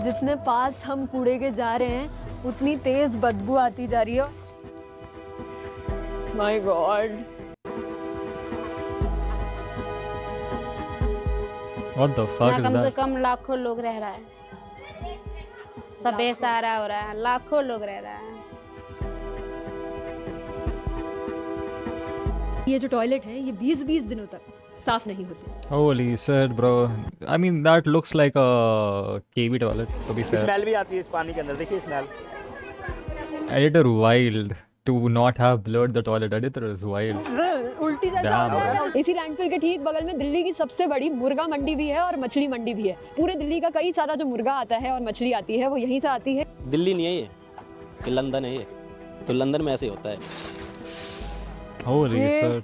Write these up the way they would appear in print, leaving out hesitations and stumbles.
जितने पास हम कूड़े के जा रहे हैं उतनी तेज बदबू आती जा रही है। My God. What the fuck is कम से that? कम लाखों लोग रह रहा है, सब बेसहारा हो रहा है, लाखों लोग रह रहा है। ये जो टॉयलेट है ये 20-20 दिनों तक साफ नहीं होते। Holy shit, bro. I mean, that looks like a KV toilet, to be fair. Smell भी आती है इस पानी के अंदर, देखिए smell. Editor wild to not have blurred the toilet. Editor is wild. उल्टी जैसा Damn, होता है bro. ना। इसी लैंडफिल के ठीक बगल में दिल्ली की सबसे बड़ी मुर्गा मंडी भी है और मछली मंडी भी है। पूरे दिल्ली का कई सारा जो मुर्गा आता है और मछली आती है वो यहीं से आती है। दिल्ली नहीं है ये लंदन है ये, तो लंदन में ऐसे होता है। Holy ये shit.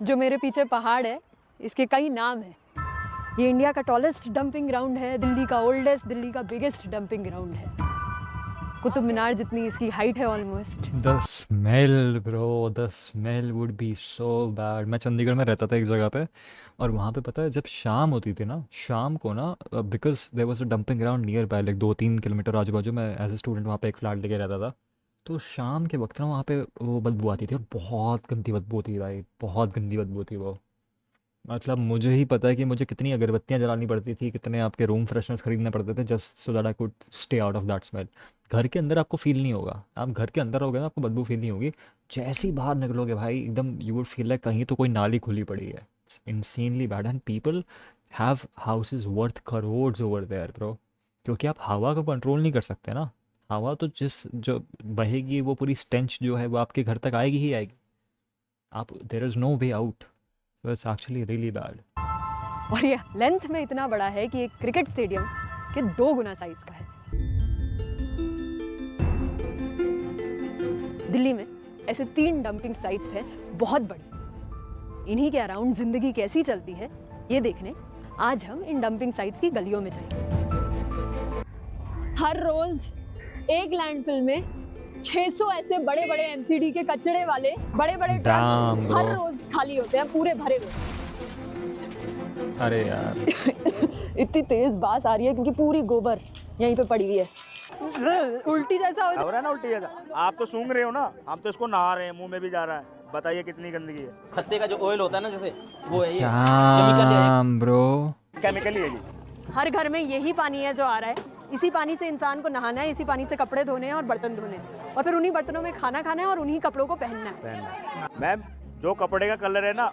जो मेरे पीछे पहाड़ है इसके कई नाम है। ये इंडिया का टॉलेस्ट डंपिंग ग्राउंड है, दिल्ली का ओल्डेस्ट, दिल्ली का बिगेस्ट डंपिंग ग्राउंड है। कुतुब मीनार जितनी इसकी हाइट है almost. The smell, bro. The smell would be so bad. मैं चंडीगढ़ में रहता था एक जगह पे, और वहाँ पे पता है जब शाम होती थी ना, शाम को ना, because there was a dumping ground near by, like 2-3 kilometre आजू बाजू, मैं एज ए स्टूडेंट वहाँ पे एक फ्लैट लेके रहता था। तो शाम के वक्त ना वहाँ पे वो बदबू आती थी, और बहुत गंदी बदबू थी भाई, बहुत गंदी बदबू थी वो। मतलब मुझे ही पता है कि मुझे कितनी अगरबत्तियाँ जलानी पड़ती थी, कितने आपके रूम फ्रेशनर्स खरीदने पड़ते थे, just so that I could stay out of that smell. घर के अंदर आपको फील नहीं होगा, आप घर के अंदर रहोगे ना आपको बदबू फील नहीं होगी। जैसे ही बाहर निकलोगे भाई एकदम यू वुड फील लाइक कहीं तो कोई नाली खुली पड़ी है। It's insanely bad, and people have houses worth crores over there bro, क्योंकि आप हवा को कंट्रोल नहीं कर सकते ना। हवा तो जो बहेगी वो पूरी स्टेंच जो है वो आपके घर तक आएगी ही आएगी। आप there is no way out, so it's actually really bad. और ये लेंथ में इतना बड़ा है कि एक क्रिकेट स्टेडियम के 2 गुना साइज का है। दिल्ली में ऐसे 3 डंपिंग साइट्स हैं बहुत बड़ी। इन्हीं के अराउंड जिंदगी कैसी चलती है ये देखने आज हम इन डंपिंग साइट्स की गलियों में जाएंगे। हर रोज एक लैंडफिल में 600 ऐसे बड़े बड़े एमसीडी के कचड़े वाले बड़े बड़े Damn, ट्रक्स bro. हर रोज खाली होते हैं, पूरे भरे हुए। अरे यार इतनी तेज बास आ रही है क्योंकि पूरी गोबर यहीं पे पड़ी हुई है। उल्टी जैसा हो हो रहा है ना उल्टी जैसा। आप तो सूंघ रहे हो ना, हम तो इसको नहा रहे हैं, मुंह में भी जा रहा है। बताइए कितनी गंदगी है। खत्ते का जो ऑयल होता है ना, जैसे वो है ये केमिकल है। Damn, bro. केमिकल ही है जी। हर घर में यही पानी है जो आ रहा है। इसी पानी से इंसान को नहाना है, इसी पानी से कपड़े धोने हैं और बर्तन धोने हैं, और फिर उन्हीं बर्तनों में खाना खाना है और उन्हीं कपड़ों को पहनना है। मैम जो कपड़े का कलर है ना,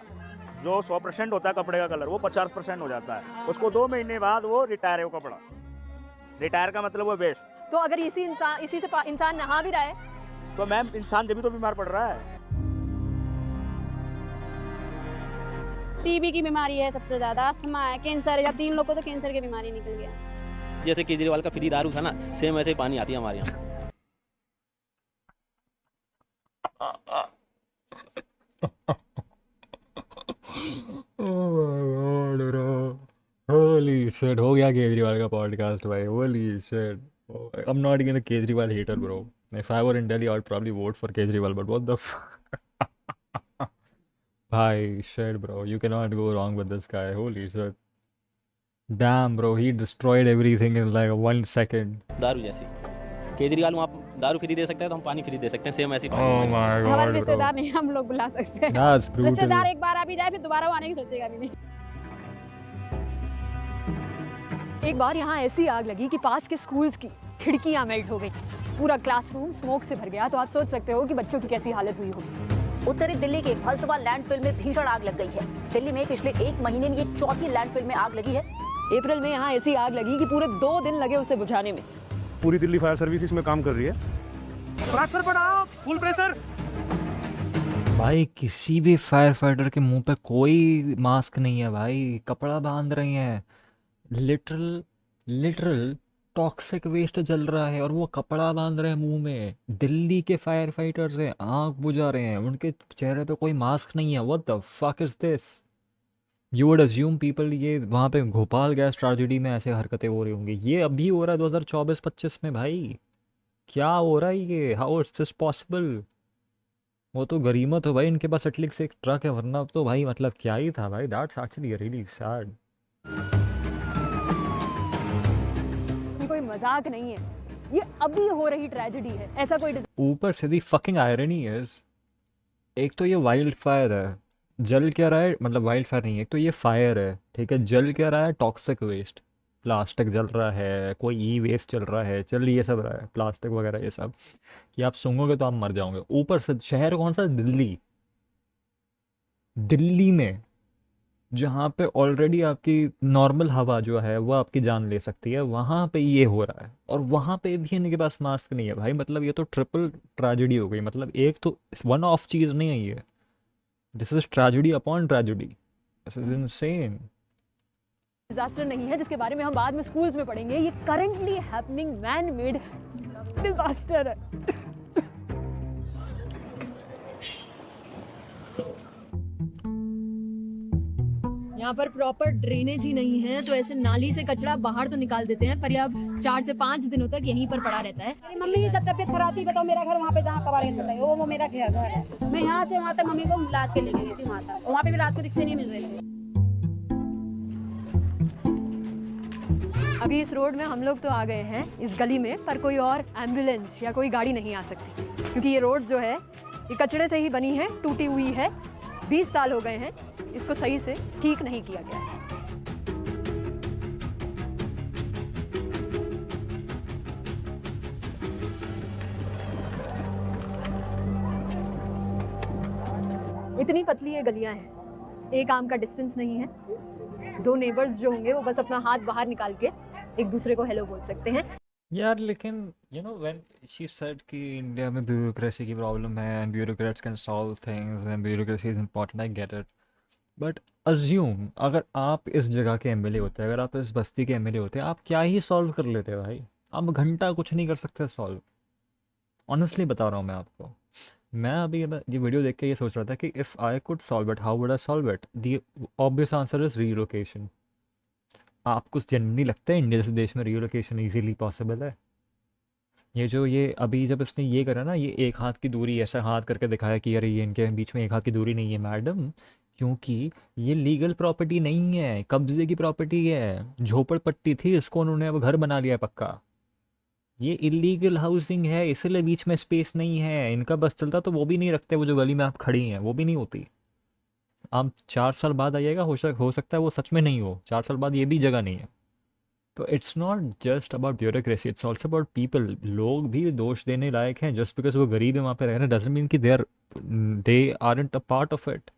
जो 100% होता है कपड़े का कलर, वो 50% हो जाता है। उसको 2 महीने बाद वो रिटायर है वो कपड़ा। रिटायर का मतलब वो वेस्ट। तो अगर इसी से इंसान नहा भी रहा है तो मैम इंसान जब भी तो बीमार पड़ रहा है। टीबी की बीमारी है सबसे ज्यादा, अस्थमा है, कैंसर है, या 3 लोग को तो कैंसर की बीमारी निकल गया। जैसे केजरीवाल का फ्री दारू था ना, सेम ऐसे ही पानी आती है हमारे यहाँ। Oh my God, bro. Holy shit, हो गया केजरीवाल का पॉडकास्ट भाई। Holy shit. Oh, I'm not even a Kejriwal hater, bro. If I were in Delhi, I'd probably vote for Kejriwal, but what the fuck? Bhai, shit, bro. You cannot go wrong with this guy. Holy shit. Damn, bro. He destroyed everything in like 1 second. दारू जैसी केजरीवाल वहाँ दारू free दे सकता है, तो हम पानी free दे सकते हैं, सेम ऐसी Oh पानी। my हमारे God, bro. रिश्तेदार नहीं हम लोग बुला सकते हैं। That's brutal. रिश्तेदार एक बार आ भी जाए फिर दोबारा वो आने की सोचेगा भी नहीं। एक बार यहाँ ऐसी आग लगी कि पास के स्कूल्स की खिड़कियाँ मेल्ट हो गई, पूरा क्लासरूम स्मोक से भर गया। तो आप सोच सकते हो कि बच्चों की कैसी हालत हुई होगी। उत्तरी दिल्ली के फलसवा लैंडफिल में भीषण आग लग गई है। दिल्ली में पिछले 1 महीने में ये 4थी लैंडफिल में आग लगी है। अप्रैल में यहाँ ऐसी आग लगी कि पूरे 2 दिन लगे उसे बुझाने में। पूरी दिल्ली फायर सर्विस इसमें काम कर रही है। प्रेशर बढ़ाओ, फुल प्रेशर। भाई किसी भी फायर फाइटर के मुंह पे कोई मास्क नहीं है भाई, कपड़ा बांध रही हैं। लिटरल टॉक्सिक वेस्ट जल रहा है और वो कपड़ा बांध रहे हैं मुंह में। दिल्ली के फायर फाइटर्स हैं, आग बुझा रहे हैं, उनके चेहरे पे कोई मास्क नहीं है। What the fuck is this? You would assume people ये वहाँ पे भोपाल गैस ट्रेजेडी में ऐसे हरकतें हो रही होंगी, ये अभी हो रहा है 2024-25 में। भाई क्या हो रहा है ये? How is this possible? वो तो गरीमत हो भाई, इनके पास एटलीस्ट एक ट्रक है, वरना तो भाई मतलब क्या ही था भाई। That's actually really sad. उनको कोई मजाक नहीं है, ये अभी हो रही ट्रेजेडी है। ऐसा कोई ऊपर से दी फकिंग आयरनी इज, एक तो ये वाइल्ड फायर है, जल क्या रहा है, मतलब वाइल्ड फायर नहीं है, एक तो ये फायर है, ठीक है, जल क्या रहा है, टॉक्सिक वेस्ट, प्लास्टिक जल रहा है, कोई ई वेस्ट चल रहा है, चल ये सब रहा है, प्लास्टिक वगैरह ये सब, कि आप सूंघोगे तो आप मर जाओगे। ऊपर से शहर कौन सा, दिल्ली, दिल्ली में जहाँ पे ऑलरेडी आपकी नॉर्मल हवा जो है वो आपकी जान ले सकती है, वहाँ पे ये हो रहा है, और वहाँ पे भी इनके पास मास्क नहीं है भाई। मतलब ये तो ट्रिपल ट्रेजेडी हो गई, मतलब एक तो वन ऑफ चीज़ नहीं है ये, this is tragedy upon tragedy, this is insane. Disaster नहीं है जिसके बारे में हम बाद में स्कूल्स में पढ़ेंगे, ये currently happening man made disaster है। यहाँ पर प्रॉपर ड्रेनेज ही नहीं है, तो ऐसे नाली से कचरा बाहर तो निकाल देते हैं, पर ये अब 4 से 5 दिनों तक यहीं पर पड़ा रहता है। मेरी मम्मी की जब तबियत खराब थी, बताओ, मेरा घर वहाँ पे जहाँ कबाड़िया चल रही है, वो मेरा घर है। मैं यहाँ से वहाँ तक मम्मी को लाद के लेके गई थी वहाँ तक, वहाँ पे भी रात को रिक्शे नहीं मिल रहे थे। अभी इस रोड में हम लोग तो आ गए हैं इस गली में, पर कोई और एम्बुलेंस या कोई गाड़ी नहीं आ सकती, क्योंकि ये रोड जो है ये कचड़े से ही बनी है, टूटी हुई है, 20 साल हो गए हैं, इसको सही से ठीक नहीं किया गया है। इतनी पतली ये गलियां हैं, एक आम का डिस्टेंस नहीं है, 2 नेबर्स जो होंगे वो बस अपना हाथ बाहर निकाल के एक दूसरे को हेलो बोल सकते हैं। यार लेकिन you know when she said कि इंडिया में ब्यूरोक्रेसी की प्रॉब्लम है and bureaucrats can solve things and bureaucracy is important, I get it, but assume अगर आप इस जगह के एमएलए होते, अगर आप इस बस्ती के एमएलए होते, आप क्या ही सॉल्व कर लेते भाई? आप घंटा कुछ नहीं कर सकते सॉल्व, ऑनेस्टली बता रहा हूँ मैं आपको। मैं अभी ये वीडियो देख के ये सोच रहा था कि if I could solve it, how would I solve it? The obvious answer is relocation. आपको जनरली लगता है इंडिया जैसे देश में रीलोकेशन इजीली पॉसिबल है? ये अभी जब इसने ये करा ना, ये एक हाथ की दूरी ऐसा हाथ करके दिखाया कि अरे ये इनके बीच में एक हाथ की दूरी नहीं है मैडम, क्योंकि ये लीगल प्रॉपर्टी नहीं है, कब्जे की प्रॉपर्टी है, झोपड़पट्टी थी, इसको उन्होंने अब घर बना लिया पक्का। ये इलीगल हाउसिंग है, इसलिए बीच में स्पेस नहीं है। इनका बस चलता तो वो भी नहीं रखते, वो जो गली में आप खड़ी हैं वो भी नहीं होती। आप 4 साल बाद आइएगा, हो सकता है वो सच में नहीं हो, 4 साल बाद ये भी जगह नहीं है। तो it's not just about bureaucracy, it's also about people. लोग भी दोष देने लायक हैं, जस्ट बिकॉज वो गरीब है वहाँ पे रह रहे हैं डजंट मीन कि they aren't a part of it.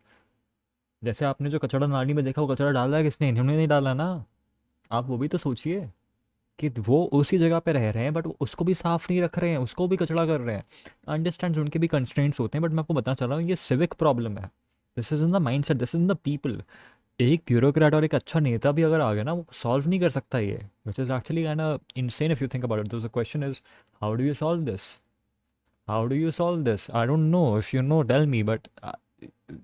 जैसे आपने जो कचरा नाली में देखा, वो कचरा डाला है किसने? इन्होंने नहीं डाला ना। आप वो भी तो सोचिए कि वो उसी जगह पे रह रहे हैं बट उसको भी साफ़ नहीं रख रहे हैं, उसको भी कचरा कर रहे हैं। अंडरस्टैंड, उनके भी कंस्ट्रेंट्स होते हैं, बट मैं आपको बताना चाह रहा हूँ ये सिविक प्रॉब्लम है। This is in the mind set, this is in the people. एक ब्यूरोक्रेट और एक अच्छा नेता भी अगर आ गया ना, वो सॉल्व नहीं कर सकता ये, which is actually kind of insane if you think about it. The question is how do you solve this? How do you solve this? I don't know, if you know tell me, but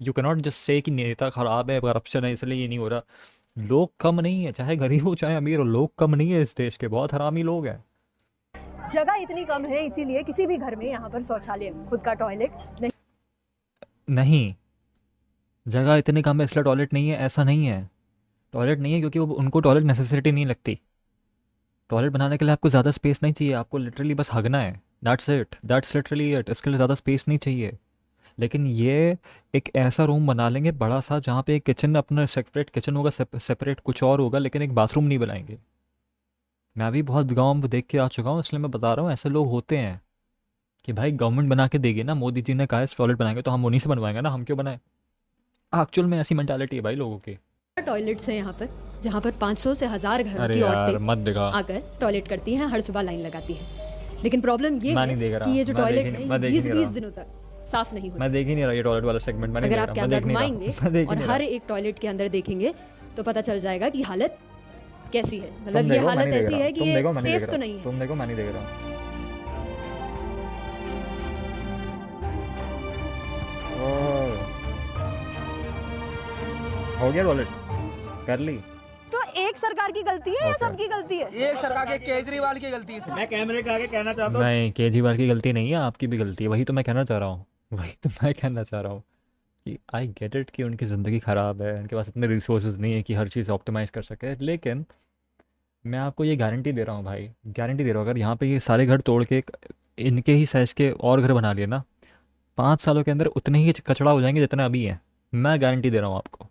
you can not just say कि नेता ख़राब है, corruption है, इसलिए ये नहीं हो रहा। लोग कम नहीं है, चाहे गरीब हो चाहे अमीर हो, लोग कम नहीं है इस देश के, बहुत हरामी लोग हैं। जगह इतनी कम है, इसीलिए किसी भी घर में यहाँ पर शौचालय, खुद का टॉयलेट नहीं, जगह इतनी कम है इसलिए टॉयलेट नहीं है, ऐसा नहीं है। टॉयलेट नहीं है क्योंकि वो उनको टॉयलेट नेसेसिटी नहीं लगती। टॉयलेट बनाने के लिए आपको ज़्यादा स्पेस नहीं चाहिए, आपको लिटरली बस हगना है, that's it, that's literally it. इसके लिए ज़्यादा स्पेस नहीं चाहिए। लेकिन ये एक ऐसा रूम बना लेंगे बड़ा सा, जहाँ पे एक किचन, अपना सेपरेट किचन होगा, सेपरेट कुछ और होगा, लेकिन एक बाथरूम नहीं बनाएंगे। मैं भी बहुत गाँव में देख के आ चुका हूँ, इसलिए मैं बता रहा हूँ ऐसे लोग होते हैं कि भाई गवर्नमेंट बना के देगी ना, मोदी जी ने कहा है टॉयलेट बनाएंगे तो हम उन्हीं से बनवाएंगे ना, हम क्यों बनाए? एक्चुअल में ऐसी मेंटालिटी है भाई लोगों की। टॉयलेट्स हैं यहाँ पर, जहाँ पर 500 से 1000 घरों अरे की यार औरतें मत दिखा, आकर टॉयलेट करती हैं, हर सुबह लाइन लगाती हैं। लेकिन प्रॉब्लम ये मैं है नहीं देख रहा, कि ये जो मैं टॉयलेट देख है ही- मैं ये देख ही 20-20 नहीं रहा। दिनों तक साफ नहीं होता। मैं देख ही नहीं रहा ये टॉयलेट वाला सेगमेंट, मैं नहीं अगर देख आप रहा, मैं कैमरा देख नहीं रहा, घुमाएंगे मैं देख ही और नहीं हर रहा। एक टॉयलेट के अंदर देखेंगे तो पता चल जाएगा कि हालत कैसी है। तुम मतलब ये देखो, मैं हालत नहीं देख ऐसी रहा, है कि तुम ये देखो, मैं नहीं सेफ देख तो रहा, नहीं है। तुम देखो, मैं नहीं देख रहा। ओह, हो गया टॉयलेट, कर ली। तो एक सरकार की गलती है या Okay. सबकी गलती है? एक सरकार के केजरीवाल की गलती है। मैं कैमरे के आगे कहना चाहता हूँ, नहीं, केजरीवाल की गलती नहीं है, आपकी भी गलती है। वही तो मैं कहना चाह रहा हूँ, वही तो मैं कहना चाह रहा हूँ कि आई गेट इट कि उनकी ज़िंदगी ख़राब है, उनके पास इतने रिसोर्सेज नहीं है कि हर चीज़ ऑप्टिमाइज़ कर सके, लेकिन मैं आपको ये गारंटी दे रहा हूँ भाई, गारंटी दे रहा हूँ, अगर यहाँ पे ये सारे घर तोड़ के इनके ही साइज़ के और घर बना लिए ना, 5 सालों के अंदर उतने ही कचड़ा हो जाएंगे जितना अभी हैं। मैं गारंटी दे रहा हूँ आपको।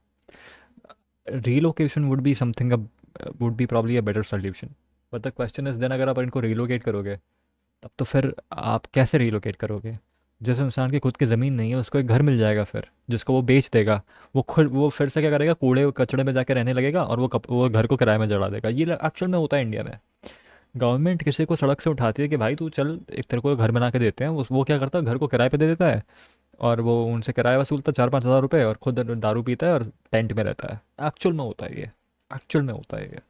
Relocation would be probably a better solution, but the question is then, अगर आप इनको रीलोकेट करोगे तब तो फिर आप कैसे रीलोकेट करोगे? जिस इंसान की खुद की ज़मीन नहीं है उसको एक घर मिल जाएगा फिर, जिसको वो बेच देगा, वो फिर से क्या करेगा, कूड़े कचड़े में जाके रहने लगेगा और वो घर को किराए में जड़ा देगा। ये एक्चुअल में होता है इंडिया में। गवर्नमेंट किसी को सड़क से उठाती है कि भाई तू चल, एक तेरे को घर बना के देते हैं, वो क्या करता है, घर को किराए पे दे देता है और वो उनसे किराया वसूलता 4-5 हज़ार रुपये और खुद दारू पीता है और टेंट में रहता है। एक्चुअल में होता है ये, एक्चुअल में होता है ये।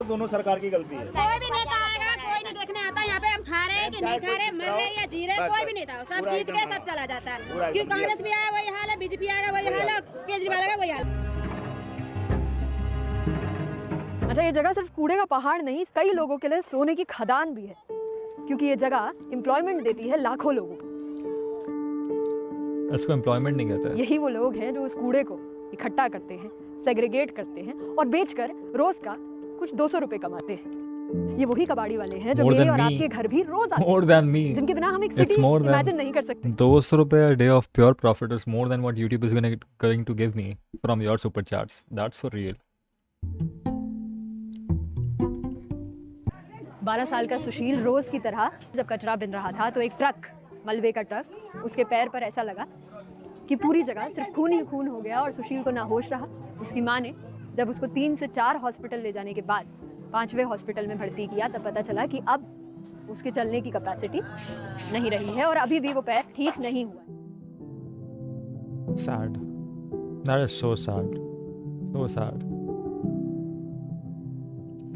दोनों सरकार की गलती है। कोई भी नेता आएगा, कोई नहीं देखने आता यहाँ पे हम खा रहे हैं कि नहीं खा रहे, मर रहे हैं या जी रहे हैं, कोई भी नेता, सब जीत के सब चला जाता है। क्यों कांग्रेस भी आया वही हाल है, बीजेपी आएगा वही हाल है, और केजरीवाल आएगा वही हाल है। अच्छा, ये जगह सिर्फ कूड़े का पहाड़ नहीं, कई लोगों के लिए सोने की खदान भी है, क्योंकि ये जगह एम्प्लॉयमेंट देती है लाखों लोगों को। इसको एम्प्लॉयमेंट नहीं कहते हैं। यही वो लोग हैं जो उस कूड़े को इकट्ठा करते हैं, सेग्रीगेट करते हैं और बेचकर रोज का कुछ 200 रुपए कमाते हैं। ये वही कबाड़ी वाले हैं जो More मेरे than और me. आपके घर भी रोज आते More than me. हैं, जिनके बिना हम एक It's city more than imagine नहीं कर सकते। 200 रुपये a day of pure profit is more than what YouTube is going to give me from your super chats. That's for real. 12 साल का सुशील रोज की तरह जब कचरा बिन रहा था तो एक ट्रक, मलबे का ट्रक, उसके पैर पर ऐसा लगा कि पूरी जगह सिर्फ खून ही खून हो गया और सुशील को ना होश रहा। उसकी माँ ने जब उसको 3 से 4 हॉस्पिटल ले जाने के बाद 5वें हॉस्पिटल में भर्ती किया, तब पता चला कि अब उसके चलने की कैपेसिटी नहीं रही है और अभी भी वो पैर ठीक नहीं हुआ। Sad. That is so sad. So sad.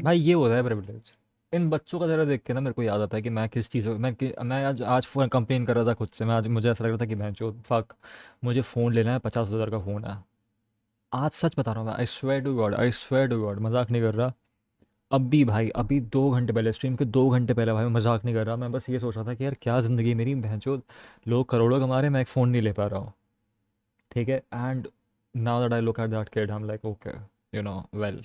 भाई ये होता है प्रिविलेज। इन बच्चों का ज़रा देख के ना मेरे को याद आता है कि मैं किस चीज़ मैं आज फ़ोन कंप्लेन कर रहा था खुद से। मुझे ऐसा लग रहा था कि मैं जो फक, मुझे फ़ोन लेना है, 50,000 का फ़ोन है। आज सच बता रहा हूँ मैं, आई स्वेयर टू गॉड, मजाक नहीं कर रहा। अभी भाई, अभी 2 घंटे पहले, स्ट्रीम के 2 घंटे पहले भाई, मैं मजाक नहीं कर रहा, मैं बस ये सोच रहा था कि यार क्या ज़िंदगी मेरी, भैंचो लोग करोड़ों कमा रहे हैं, मैं एक फ़ोन नहीं ले पा रहा हूँ, ठीक है। And now that I look at that kid, I am like okay, you know, well,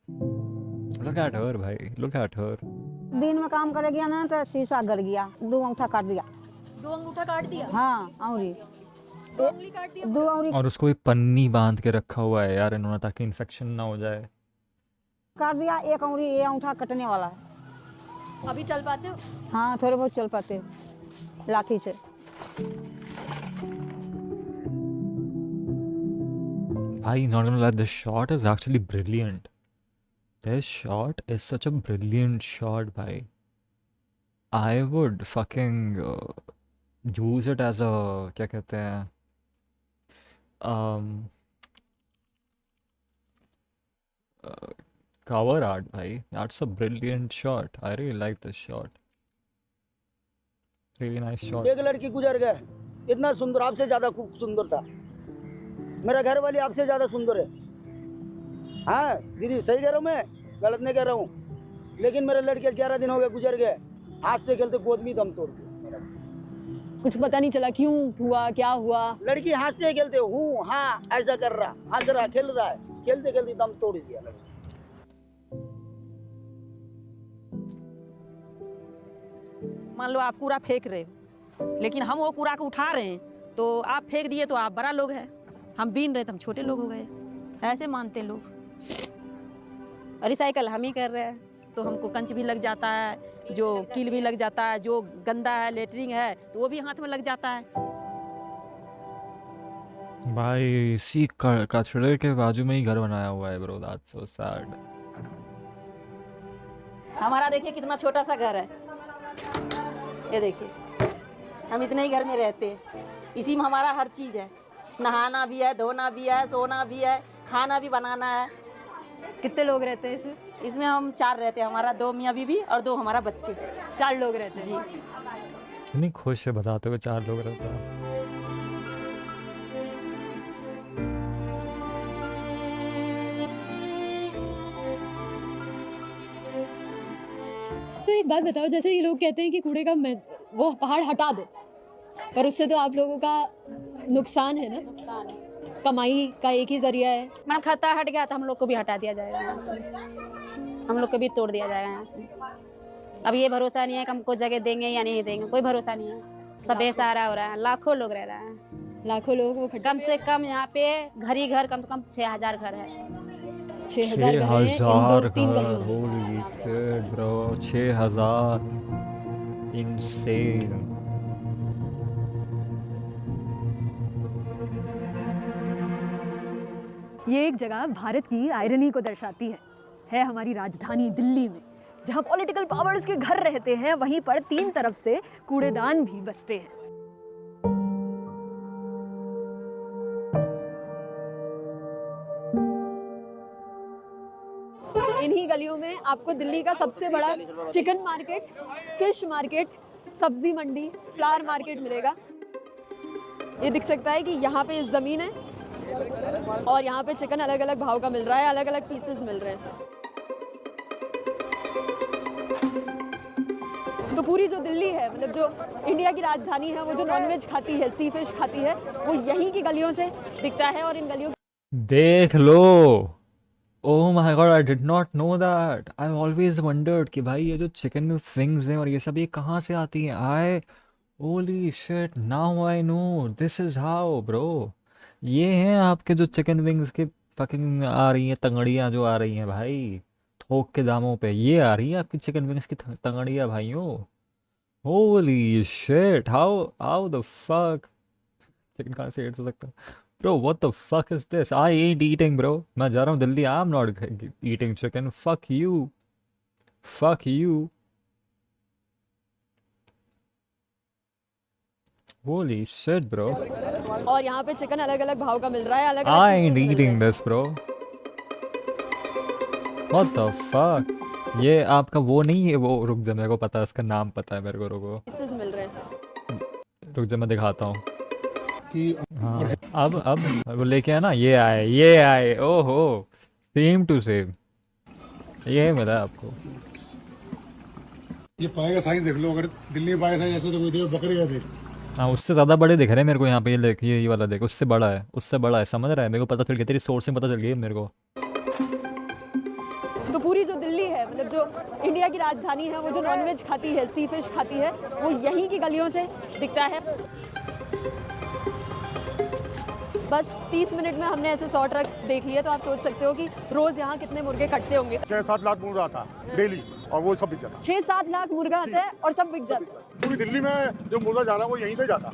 look at her भाई, लुक एट हर। दिन में काम करे गया ना तो शीशा गिर गया, 2 अंगूठा काट दिया। 2 अंगूठा काट दिया? हाँ, औरी 2 उंगली काट दिया? 2 औरी और उसको भी पन्नी बांध के रखा हुआ है यार इन्होंने, ताकि इन्फेक्शन ना हो जाए। काट दिया, 1 औरी ये अंगूठा कटने वाला है। अभी चल पाते हो? हाँ, थोड़े बहुत चल पाते हो लाठी से। भाई not gonna lie, this shot is actually brilliant. This shot is such a brilliant shot, भाई. I would fucking use it as a, क्या कहते हैं, cover art, भाई. That's a brilliant shot. I really like this shot. Really nice shot. एक लड़की गुजर गए, इतना सुंदर, आपसे ज्यादा खूब सुंदर था। मेरा घर वाली आपसे ज्यादा सुंदर है। हाँ दीदी, सही कह रहा हूँ मैं, गलत नहीं कह रहा हूँ। लेकिन मेरे लड़के 11 दिन हो गए गुजर गए, हाथ से खेलते गोद में दम तोड़ दिया। कुछ पता नहीं चला क्यों हुआ, क्या हुआ? लड़की हंसते खेलते हूँ, हाँ ऐसा कर रहा, हंस रहा, खेल रहा है, खेलते खेलते दम तोड़ दिया। मान लो आप कूड़ा फेंक रहे हो, लेकिन हम वो कूड़ा को उठा रहे हैं, तो आप फेंक दिए तो आप बड़ा लोग हैं, हम बीन रहे तो हम छोटे लोग हो गए, ऐसे मानते लोग। रिसाइकल हम ही कर रहे हैं तो हमको कंच भी लग जाता है, जो कील भी लग जाता है, जो गंदा है लेटरिंग है तो वो भी हाथ में लग जाता है। भाई इसी कचड़े के बाजू में ही घर बनाया हुआ है ब्रो, दैट्स सो सैड। हमारा देखिए कितना छोटा सा घर है, ये देखिए, हम इतने ही घर में रहते हैं, इसी में हमारा हर चीज़ है, नहाना भी है, धोना भी है, सोना भी है, खाना भी बनाना है। कितने लोग रहते हैं इसमें? इसमें हम 4 रहते हैं, हमारा 2 मियाँ बीवी और 2 हमारा बच्चे। 4 लोग रहते हैं जी। इतनी खुश है बताते हुए 4 लोग रहते हैं। तो एक बात बताओ, जैसे ये लोग कहते हैं कि कूड़े का वो पहाड़ हटा दो, पर उससे तो आप लोगों का नुकसान है ना? नुकसान है। कमाई का एक ही जरिया है। मैडम खतरा हट गया तो हम लोग को भी हटा दिया जाएगा यहाँ से, हम लोग को भी तोड़ दिया जाएगा यहाँ से। अब ये भरोसा नहीं है कि हमको जगह देंगे या नहीं देंगे, कोई भरोसा नहीं है। सब बेसहारा हो रहा है, लाखों लोग रह रहे हैं, लाखों लोग वो कम से कम यहाँ पे घर ही घर कम से कम 6000 घर है। 6000 घर हैं इन 2-3 गलियों में। Holy shit bro, 6000 insane. ये एक जगह भारत की आयरनी को दर्शाती है हमारी राजधानी दिल्ली में, जहाँ पॉलिटिकल पावर्स के घर रहते हैं, वहीं पर 3 तरफ से कूड़ेदान भी बसते हैं। इन्हीं गलियों में आपको दिल्ली का सबसे बड़ा चिकन मार्केट, फिश मार्केट, सब्जी मंडी, फ्लावर मार्केट मिलेगा। ये दिख सकता है कि यहाँ पे ज़मीन है और यहाँ पे चिकन अलग अलग भाव का मिल रहा है, अलग अलग पीसेस मिल रहे हैं। तो पूरी जो दिल्ली है, मतलब जो इंडिया की राजधानी है, वो जो नॉनवेज खाती है, सी फिश खाती है, वो यहीं की गलियों से दिखता है। और इन गलियों देख लो, oh my god, I did not know that. I always wondered कि भाई ये जो चिकन में फिंग्स हैं और ये सब, ये कहाँ से आती हैं। Holy shit, now I know, this is how bro. ये हैं आपके जो चिकन विंग्स के फकिंग आ रही हैं तंगड़ियाँ, जो आ रही हैं भाई थोक के दामों पे, ये आ रही है आपकी चिकन विंग्स की तंगड़ियाँ भाइयों। Holy shit, how the fuck. Chicken कहाँ से एड्स हो सकता है bro? What the fuck is this? I ain't eating bro. मैं जा रहा हूँ Delhi, I am not eating chicken. Fuck you, fuck you. Holy shit bro. और यहाँ पे चिकन अलग अलग भाव का मिल रहा है, अलग I ain't eating this bro. What the fuck? ये आपका वो नहीं है, वो रुक जा, मेरे को पता है, इसका नाम पता है मेरे को, रुको पीसेस मिल रहे हैं। रुक जा, मैं दिखाता हूँ हाँ। अब वो लेके आया ना, ये आए ओहो, सेम टू सेम, ये मिला आपको। ये पाएगा साइज देख लो, अगर दिल्ली में पाएगा साइज ऐसे तो कोई देख बकरे का देख। हाँ, उससे ज़्यादा बड़े दिख रहे हैं मेरे को यहाँ पे। ये देख, ये वाला देख, उससे बड़ा है, उससे बड़ा है, समझ रहा है? मेरे को पता चल गया, तेरी सोर्स से पता चल गया मेरे को। तो पूरी जो दिल्ली है, मतलब जो इंडिया की राजधानी है, वो जो नॉनवेज खाती है, सी फिश खाती है, वो यहीं की गलियों से दिखता है। बस 30 मिनट में हमने ऐसे 100 ट्रक्स देख लिए, तो आप सोच सकते हो कि रोज यहाँ कितने मुर्गे कटते होंगे। 6-7 लाख मुर्गा आता डेली, और वो सब बिक जाता। 6-7 लाख मुर्गा आता है और सब बिक जाता है। पूरी दिल्ली में जो मुर्गा जा रहा है वो यहीं से जाता।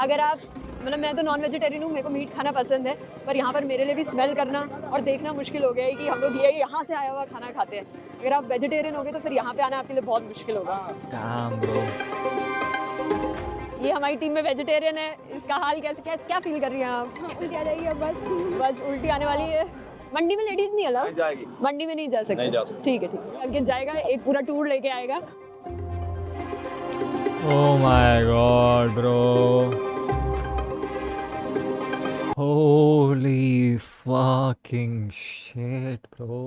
अगर आप, मतलब मैं तो नॉन वेजिटेरियन हूँ, मेरे को मीट खाना पसंद है, पर यहाँ पर मेरे लिए भी स्मेल करना और देखना मुश्किल हो गया है कि हम लोग ये यहाँ से आया हुआ खाना खाते हैं। अगर आप वेजिटेरियन होगे तो फिर यहाँ पे आना आपके लिए बहुत मुश्किल होगा। काम ब्रो। ये हमारी टीम में वेजिटेरियन है, इसका हाल कैसे क्या फील कर रही हैं आप? उल्टी आ जाएगी अब, बस उल्टी आने वाली है। मंडी में लेडीज नहीं अलाउ? जाएगी मंडी में, नहीं जा सकती। ठीक है, अंकित जाएगा, एक पूरा टूर लेके आएगा। ओह my God bro, holy fucking shit bro.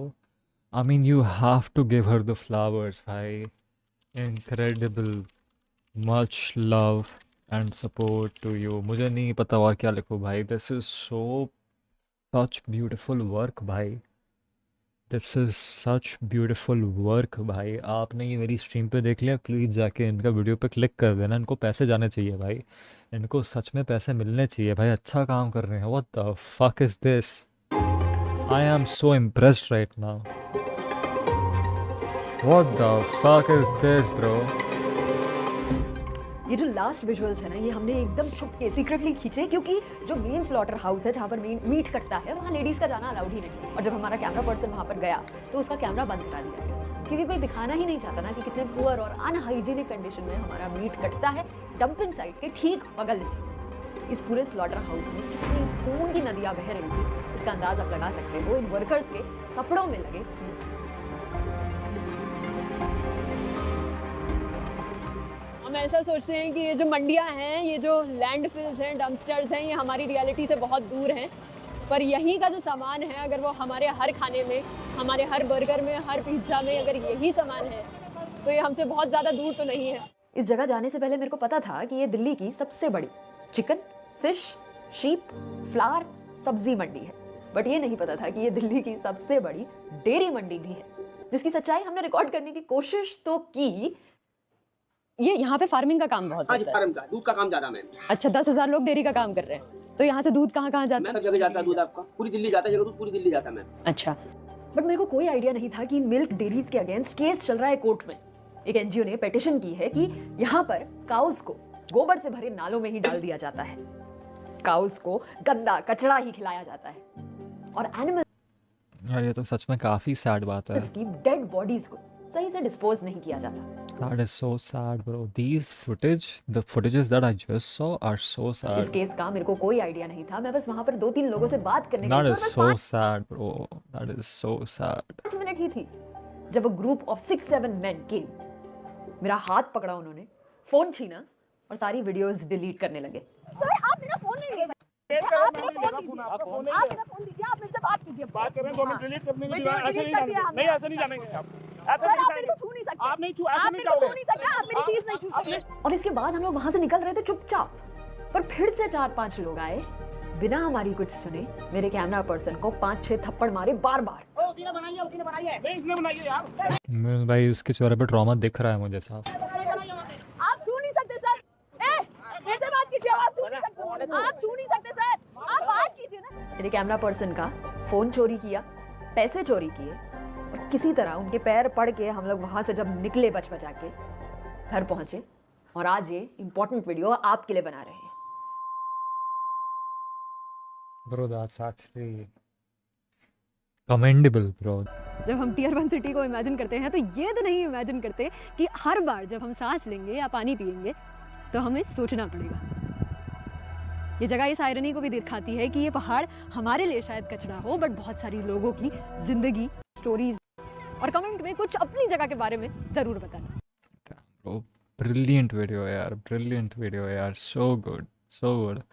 I mean, you have to give her the flowers, bhai. Incredible, much love and support to you. मुझे नहीं पता और क्या लिखूं भाई। This is such beautiful work भाई। This is such beautiful work भाई। आपने ये मेरी स्ट्रीम पे देख लिया, प्लीज़ जाके इनका वीडियो पे क्लिक कर देना। इनको पैसे जाने चाहिए भाई, इनको सच में पैसे मिलने चाहिए भाई, अच्छा काम कर रहे हैं। What the fuck is this? I am so impressed right now. What the fuck is this bro? ये जो लास्ट विजुअल्स है ना, ये हमने एकदम छुप के सीक्रेटली खींचे, क्योंकि जो मेन स्लॉटर हाउस है जहाँ पर मीट कटता है, वहाँ लेडीज़ का जाना अलाउड ही नहीं। और जब हमारा कैमरा पर्सन वहाँ पर गया तो उसका कैमरा बंद करा दिया गया, क्योंकि कोई दिखाना ही नहीं चाहता ना कि कितने पुअर और अनहाइजीनिक कंडीशन में हमारा मीट कटता है डंपिंग साइट के ठीक बगल में। इस पूरे स्लॉटर हाउस में कितनी खून की नदियाँ बह रही थी, इसका अंदाज आप लगा सकते हो इन वर्कर्स के कपड़ों में लगे खून से। हम ऐसा सोचते हैं कि ये जो मंडियां हैं, ये जो लैंडफिल्स हैं, डंपस्टर्स हैं, ये हमारी रियलिटी से बहुत दूर हैं, पर यहीं का जो सामान है, अगर वो हमारे हर खाने में, हमारे हर बर्गर में, हर पिज्ज़ा में अगर यही सामान है, तो ये हमसे बहुत ज़्यादा दूर तो नहीं है। इस जगह जाने से पहले मेरे को पता था कि ये दिल्ली की सबसे बड़ी चिकन, फिश, शीप, फ्लावर, सब्जी मंडी है। बट ये नहीं पता था कि ये दिल्ली की सबसे बड़ी डेयरी मंडी भी है, जिसकी सच्चाई हमने रिकॉर्ड करने की कोशिश तो की। ये यहाँ पे फार्मिंग का काम बहुत आज होता है। फार्म का दूध का काम ज्यादा मैम। अच्छा, 10,000 लोग डेयरी का काम कर रहे हैं, तो यहाँ से दूध कहाँ कहाँ जाता मैं है? सब जगह जाता है दूध आपका, पूरी दिल्ली जाता है, जगह दूध पूरी दिल्ली जाता है मैम। अच्छा, बट मेरे को कोई आइडिया नहीं था कि मिल्क डेयरीज के अगेंस्ट केस चल रहा है कोर्ट में। एक एनजीओ ने पिटीशन की है कि यहाँ पर काउस को गोबर से भरे नालों में ही डाल दिया जाता है, काउस को गंदा कचरा ही खिलाया जाता है, और एनिमल यार ये तो सच में काफ़ी सैड बात है। की डेड बॉडीज को सही से डिस्पोज नहीं किया जाता। That is so sad, bro. The footages that I just saw are so इस sad. केस का मेरे को कोई आइडिया नहीं था। मैं बस वहां पर 2-3 लोगों से बात करने That गई is so sad, bro. That is so sad. 5 minute ही थी जब ग्रुप ऑफ 6-7 मेन केम। मेरा हाथ पकड़ा उन्होंने, फोन छीना और सारी वीडियोस डिलीट करने लगे। सर आप मेरा फोन नहीं लीजिए, आप मेरा फोन दीजिए, आप मेरे से बात कीजिए। बात कर रहे हैं 2 मिनट डिलीट करने के लिए, ऐसे नहीं जाने नहीं, ऐसे नहीं जानेंगे आप, ऐसे सर आप नहीं मेरे को छू नहीं सकते, आप नहीं छू, आप ऐसे मेरे नहीं को छू जाओगे। नहीं सकते, आप मेरी चीज नहीं छू सकते। और इसके बाद हम लोग वहां से निकल रहे थे चुपचाप, पर फिर से 4-5 लोग आए, बिना हमारी कुछ सुने मेरे कैमरा पर्सन को 5-6 थप्पड़ मारे बार बार। नहीं इसने बनाई है यार। भाई उसके चेहरे पे ट्रॉमा दिख रहा है मुझे साहब। आप छू नहीं सकते सर, मेरे से बात कीजिए, आप छू नहीं सकते, आप छू नहीं सकते सर, आप बात कीजिए ना। मेरे कैमरा पर्सन का फोन चोरी किया, पैसे चोरी किए, और किसी तरह उनके पैर पड़ के हम लोग वहां से जब निकले बच बचा के घर पहुंचे, और आज ये इंपॉर्टेंट वीडियो आपके लिए बना रहे हैं। Bro, that's actually commendable, bro. जब हम टियर 1 सिटी को इमेजिन करते हैं तो ये तो नहीं इमेजिन करते कि हर बार जब हम सांस लेंगे या पानी पिएंगे तो हमें सोचना पड़ेगा। ये जगह इस आयरनी को भी दिखाती है कि ये पहाड़ हमारे लिए शायद कचरा हो, बट बहुत सारी लोगों की जिंदगी, स्टोरीज। और कमेंट में कुछ अपनी जगह के बारे में जरूर बताना। Bro, brilliant video यार, brilliant video यार, so good, so good.